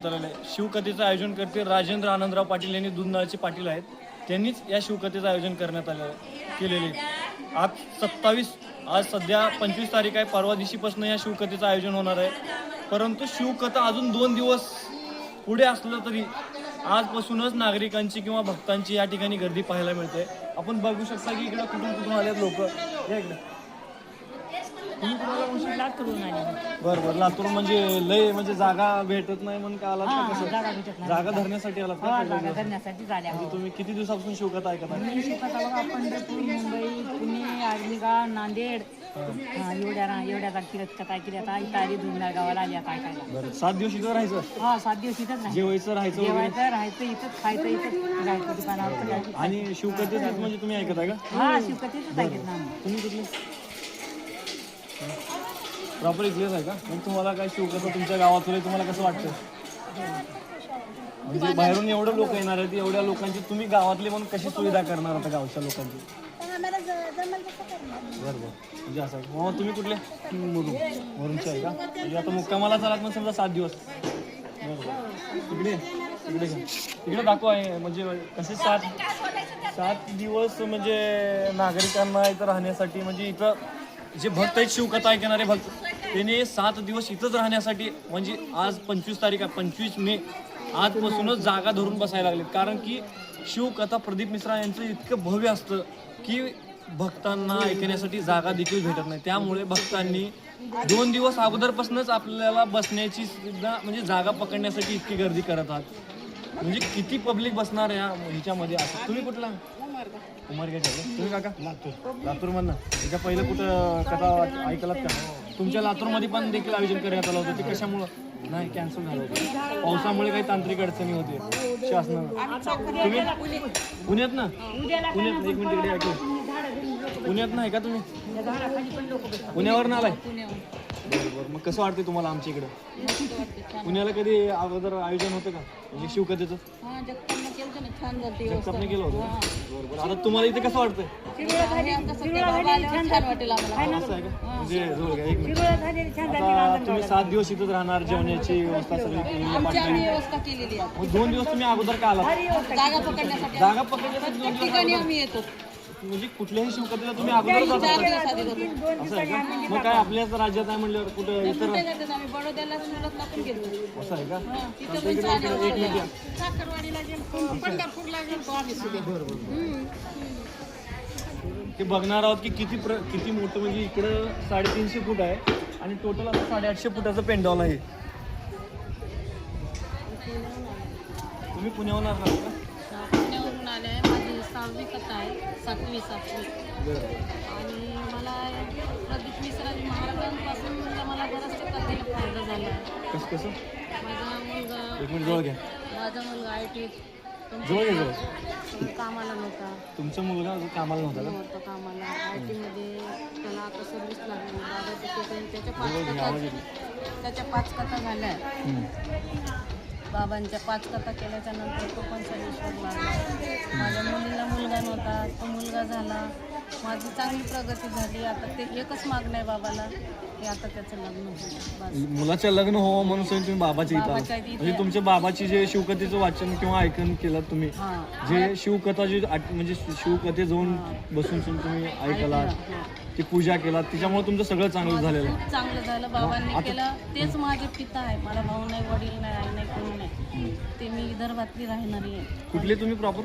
शिवकथेचं आयोजन करते राजेंद्र आनंदराव पाटील यांनी दुधनाळचे पाटील आहेत. त्यांनीच या शिवकथेचं आयोजन करण्यात केलेले. आज सध्या 25 तारीख आहे. परवा दिवशीपासून या शिवकथेचं आयोजन होणार आहे. परंतु शिवकथा अजून 2 दिवस पुढे असलं तरी आजपासूनच नागरिकांची किंवा भक्तांची या ठिकाणी गर्दी पाहायला मिळते. आपण बघू शकता की इकडे कुठून आलेत लोक. या इकडे बरं लातूर म्हणजे लय म्हणजे जागा भेटत नाही म्हणून का आलात का? कसं जागा धरण्यासाठी आलात का? जागा धरण्यासाठी झाल्या. तुम्ही किती दिवसापासून शिवकथा ऐकत आहे? पंढरपूर, मुंबई, पुणे, आळंदगाव, नांदेड एवढ्या कथा केल्या. आता इथं आली दुधनाळ गावाला आली आता ऐकायला. 7 दिवस इथं राहायचं? हा 7 दिवस इथंच नाही. जेवायचं राहायचं इथंच खायचं इथंच राहायचं दुकानावर. आणि शिवकथेच म्हणजे तुम्ही ऐकत आहे का? हा शिवकथेच ऐकत ना. तुम्ही कुठले प्रॉपर इथलेच आहे का? मग तुम्हाला काय शिवकथा तुमच्या गावातून तुम्हाला कसं वाटतं? म्हणजे बाहेरून एवढं लोक येणार आहेत, एवढ्या लोकांची तुम्ही गावातले म्हणून कशी सुविधा करणार आता गावच्या लोकांची? बरोबर म्हणजे असं आहे. मग तुम्ही कुठले? मुरुमचे आहे का? म्हणजे आता मुक्कामाला चालात मग समजा 7 दिवस. बरोबर इकडे दाखव आहे. म्हणजे कसे 7 दिवस म्हणजे नागरिकांना इथं राहण्यासाठी, म्हणजे इथं जे भक्त आहेत शिवकथा ऐकणारे भक्त त्याने 7 दिवस इथंच राहण्यासाठी, म्हणजे आज 25 तारीख आहे, 25 मे आजपासूनच जागा धरून बसायला लागलेत. कारण की शिवकथा प्रदीप मिश्रा यांचं इतकं भव्य असतं की भक्तांना ऐकण्यासाठी जागा देखील भेटत नाही. त्यामुळे भक्तांनी 2 दिवस अगोदरपासूनच आपल्याला बसण्याची सुद्धा म्हणजे जागा पकडण्यासाठी इतकी गर्दी करत आहात. म्हणजे किती पब्लिक बसणार या ह्याच्यामध्ये असं. तुम्ही कुठला? उमरगेट आहे. तुम्ही काका? लातूर मधनं. याच्या पहिलं कुठं कथा ऐकलात का? तुमच्या लातूरमध्ये पण देखील आयोजन करण्यात आलं होतं. ते कशामुळं नाही कॅन्सल झालं होतं? पावसामुळे काही तांत्रिक अडचणी होते शासनानं. तुम्ही पुण्यात ना? पुण्यात 1 मिनिट इकडे ऐकलं. पुण्यात नाही का तुम्ही? पुण्यावर ना आलाय? बरोबर. मग कसं वाटतं तुम्हाला आमच्या इकडं? पुण्याला कधी अगोदर आयोजन होतं का म्हणजे शिवकथेचं? जगतापने केलं होतं. बरोबर. आता तुम्हाला इथे कसं वाटतंय? असं आहे का? म्हणजे जवळ घ्या 1 मिनिट. आता तुम्ही 7 दिवस इथंच राहणार, जेवणाची व्यवस्था सगळी केलेली. मग 2 दिवस तुम्ही अगोदर का आलात? जागा पकडण्यासाठी 2 दिवस आम्ही येतो. म्हणजे कुठल्याही शिवकथेला तुम्ही अगोदर जाता? असं आहे का? मग काय आपल्याच राज्यात आहे म्हणल्यावर कुठं इतर असं आहे का? ते बघणार आहोत की किती मोठं, म्हणजे इकडं 350 फूट आहे आणि टोटल आता 850 फुटाचं पेंडॉल आहे. तुम्ही पुण्याहून आहात का? पुण्यावरून आले आहे. माझी 6वी कथा आहे, 7वी आणि मला प्रदीप मिश्रा महाराजांपासून मला बऱ्याचशा कथेला फायदा झाला आहे. कसं? माझा मुलगा 1 मिनिट जवळ घ्या. IT जवळ कामाला नव्हता. तुमचा मुलगा अजून कामाला नव्हता का? कामाला IT मध्ये त्याला आता सर्व्हिस लागली. त्याच्या 5 कथा झाल्या. बाबांच्या 5 कथा केल्याच्या नंतर तो पण सर्व्हिसवर लागला. माझ्या मुलीला मुलगा नव्हता, तो मुलगा झाला. माझी चांगली प्रगती झाली. आता ते एकच मागणं आहे बाबाला की आता त्याचं लग्न होईल. मुलाचं लग्न हो म्हणून तुम्ही बाबाच्या इथं म्हणजे तुमच्या बाबाची जे शिवकथेचं वाचन किंवा ऐकन केलं तुम्ही, जे शिवकथा जे म्हणजे शिवकथे जाऊन बसून तुम्ही ऐकला, ती पूजा केला, त्याच्यामुळे तुमचं सगळं चांगलं झालेलं आहे. चांगलं झालं. बाबांनी केलं. तेच माझे पिता आहे. मला भाऊ नाही, वडील नाही, आई नाही, कोणी नाही. ते मी विदर्भातली राहणारी आहे. कुठले तुम्ही प्रॉपर?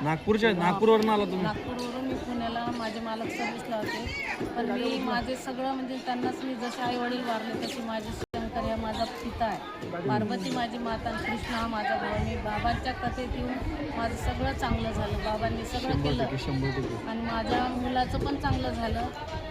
नागपूरच्या? नागपूरवरून आला तुम्ही? नागपूरवरून मी पुण्याला. माझे मालक सर्व्हिसला होते. पण मी माझे सगळं म्हणजे त्यांनाच मी जसे आई वडील वारले तशी माझी शंकर हा माझा पिता आहे, पार्वती माझी माता, कृष्ण हा माझा भाऊ. मी बाबांच्या कथेत येऊन माझं सगळं चांगलं झालं. बाबांनी सगळं केलं आणि माझ्या मुलाचं पण चांगलं झालं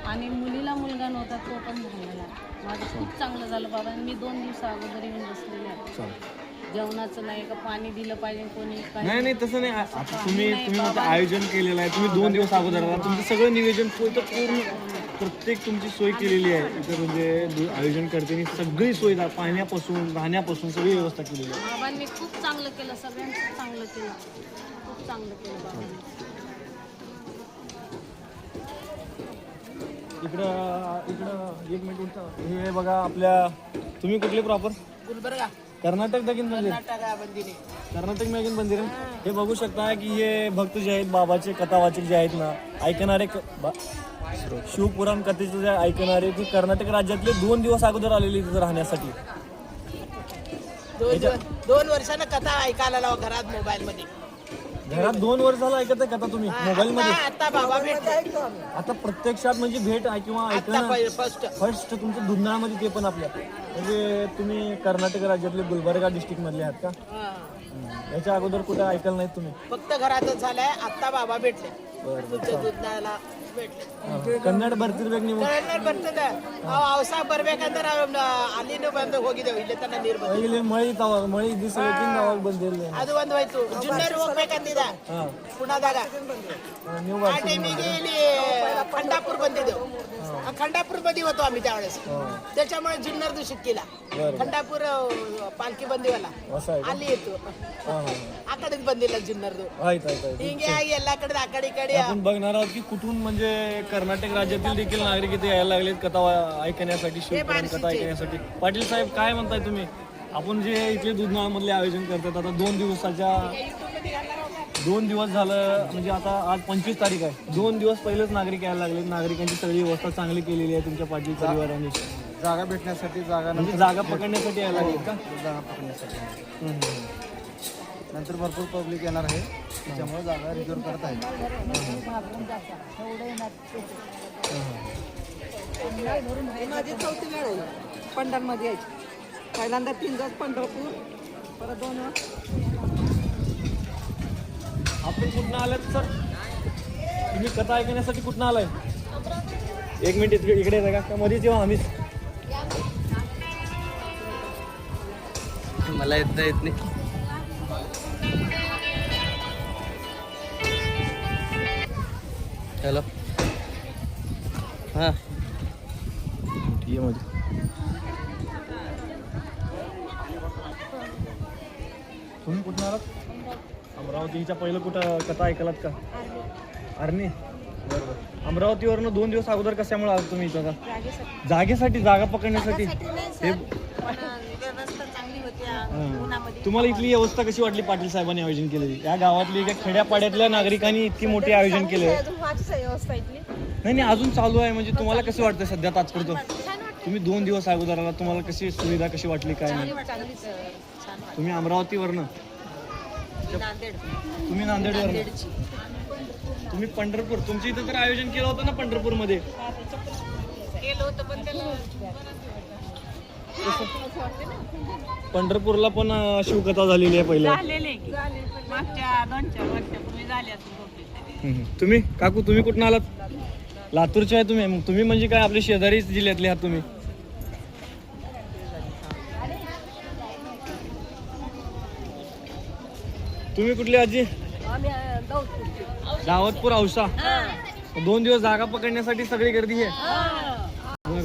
आणि मुलीला मुलगा नव्हता तो पण झालेला. माझं खूप चांगलं झालं. बाबांनी मी 2 दिवस अगोदर येऊन बसलेले आहे. जेवणाचं नाही का पाणी दिलं पाहिजे कोणी नाही तसं नाही. आता तुम्ही आयोजन केलेलं आहे, तुम्ही 2 दिवस अगोदर तुमचं सगळं नियोजन पूर्ण प्रत्येक तुमची सोय केलेली आहे इथं. म्हणजे आयोजन करते सगळी सोय पाण्यापासून राहण्यापासून सगळी व्यवस्था केलेली आहे. बाबांनी खूप चांगलं केलं, सगळ्यांचं चांगलं केलं, खूप चांगलं केलं बाबांनी. इकडं 1 मिनिट. हे बघा आपल्या, तुम्ही कुठले प्रॉपर? गुलबर्गा. कर्नाटक दागिन मंदिर कर्नाटक मॅगिन मंदिर आहे. हे बघू शकता की हे भक्त जे आहेत बाबाचे कथावाचक जे आहेत ना ऐकणारे शिवपुराण कथेचे जे ऐकणारे ते कर्नाटक राज्यातले 2 दिवस अगोदर आलेले तिथे राहण्यासाठी. 2 वर्षानं कथा ऐकायला लावा घरात मोबाईल मध्ये. घरात 2 वर्ष झालं ऐकत आहे कथा तुम्ही मोबाईल मध्ये. आता बाबा भेटले आता प्रत्यक्षात म्हणजे भेट आहे किंवा ऐकणं फर्स्ट तुमचं दुधनामध्ये ते पण आपल्या म्हणजे तुम्ही कर्नाटक राज्यातले गुलबर्गा डिस्ट्रिक्ट मधले आहात का? याच्या अगोदर कुठे ऐकलं नाही तुम्ही? फक्त घरातच झालंय. आता बाबा भेटले बरं तुमच्या दुधनाला भेटले. ಕನ್ನಡ ಬರ್ತಿರ್ಬೇಕು ನೀವು ಬರ್ತದೆ ಅವಸ ಬರ್ಬೇಕಂದ್ರೆ ಅಲ್ಲಿನೂ ಬಂದು ಹೋಗಿದ್ದೇವೆ. ಇಲ್ಲಿ ತನ ನೀರು ಬಂದು ಇಲ್ಲಿ ಮಳಿ ದಿವಸ ಅವಾಗ ಬಂದಿಲ್ಲ ಅದು ಒಂದು ಹೋಯ್ತು. ಜುನ್ನರ್ ಹೋಗ್ಬೇಕಂತಿದ ಪುಣಾದಾಗ. ನೀವು ಆ ಟೈಮಿಗೆ ಇಲ್ಲಿ खंडापूर ಬಂದಿದ್ದೆವು. खंडापूर मध्ये होतो आम्ही त्यावेळेस. त्याच्यामुळे जुन्नरದು ಸಿಕ್ಕಿಲ್ಲ. खंडापूर पालखी ಬಂದಿವಲ್ಲ ಅಲ್ಲಿ ಇತ್ತು. ಆ ಕಡೆ ಬಂದಿಲ್ಲ जुन्नरದು. ಆಯ್ತು ಆಯ್ತು ಆಯ್ತು ಹಿಂಗೆ ಆಗಿ ಎಲ್ಲಾ ಕಡೆ ಆ ಕಡೆ ಈ ಕಡೆ आपण बघणार आहोत की कुठून म्हणजे कर्नाटक राज्यातील देखील नागरिक इथे यायला लागलेत कथा ऐकण्यासाठी शिवपुराण कथा ऐकण्यासाठी. पाटील साहेब काय म्हणताय तुम्ही? आपण जे इथले दुधनाळ मधले आयोजन करतात आता 2 दिवसाच्या 2 दिवस झालं म्हणजे आता आज 25 तारीख आहे. 2 दिवस पहिलेच नागरिक यायला लागले. नागरिकांची सगळी व्यवस्था चांगली केलेली आहे तुमच्या पाटील परिवाराने. जागा भेटण्यासाठी म्हणजे जागा पकडण्यासाठी यायला लागलेत का? जागा पकडण्यासाठी नंतर भरपूर पब्लिक येणार आहे त्याच्यामुळे जागा रिझर्व करत आहे. माझी 4थी वेळ आहे पंढरमध्ये यायची. पहिल्यांदा 3 दिवस पंढरपूर, परत 2 आपण कुठनं आलात सर? तुम्ही कथा ऐकण्यासाठी कुठनं आलाय? 1 मिनिट इकडे येतं का मध्येच येऊ आम्हीच. मला येत नाही. हॅलो हां ये मध्ये तुम्ही कुठं आलात? अमरावतीच्या पहिलं कुठं कथा ऐकलात का? आर्नी बरोबर. अमरावतीवरनं 2 दिवस अगोदर कशामुळे आलात तुम्ही इथं? जागेसाठी जागा पकडण्यासाठी. हे तुम्हाला इथली व्यवस्था कशी वाटली पाटील साहेबांनी आयोजन केलेली? या गावातली एका खेड्यापाड्यातल्या नागरिकांनी इतकी मोठी आयोजन केले. नाही अजून चालू आहे म्हणजे तुम्हाला कसं वाटतं सध्या तात्पुरतं? तुम्ही 2 दिवस अगोदर आला तुम्हाला कशी सुविधा कशी वाटली काय नाही? तुम्ही अमरावतीवरनं तुम्ही नांदेडवरनं तुम्ही पंढरपूर तुमच्या इथं तर आयोजन केलं होतं ना पंढरपूरमध्ये? पंढरपूरला पण शिवकथा झालेली आहे पहिले. मागच्या 2-4 वर्षापूर्वी झाली असेल. तुम्ही काकू तुम्ही कुठून आलात? लातूरचे आहे तुम्ही? तुम्ही म्हणजे काय आपले शेजारी जिल्ह्यातले आहात तुम्ही? तुम्ही कुठले आजी? दावतपूर औसा. 2 दिवस जागा पकडण्यासाठी सगळी गर्दी आहे.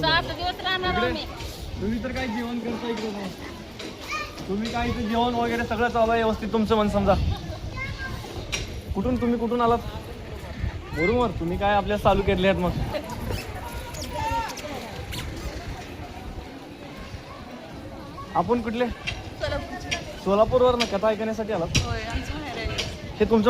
7 दिवस राहणार आम्ही. तुम्ही तर काय जेवण करता इकडे मग? तुम्ही काय इथे जेवण वगैरे सगळं चालू आहे व्यवस्थित तुमचं मन समजा. तुम्ही कुठून आलात? बरोबर तुम्ही काय आपल्या चालू केले आहेत मग? आपण कुठले? सोलापूरवरनं कथा ऐकण्यासाठी आलात? हे तुमचं